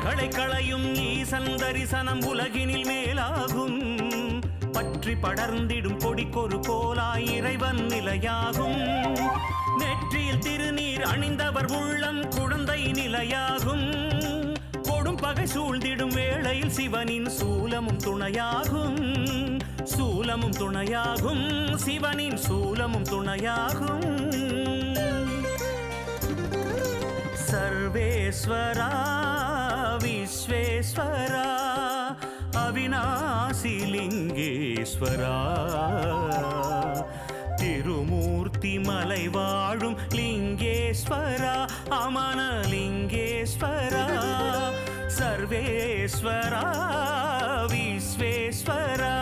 பற்றுகளை களையும் ஈசன் தரிசனம் உலகினில் மேலாகும். பற்றி படர்ந்திடும் கொடிக்கொரு கோலாய் இறைவன் நிலையாகும். நெற்றியில் திருநீர் அணிந்தவர் உள்ளம் குழந்தை நிலையாகும். கொடும் பகை சூழ்ந்திடும் வேளையில் சிவனின் சூலமும் துணையாகும். சூலமும் துணையாகும், சிவனின் சூலமும் துணையாகும். சர்வேஸ்வரா விஸ்வேஸ்வரா அவிநாசி லிங்கேஸ்வரா திருமூர்த்தி மலை வாழும் லிங்கேஸ்வரா அமனலிங்கேஸ்வரா சர்வேஸ்வரா விஸ்வேஸ்வரா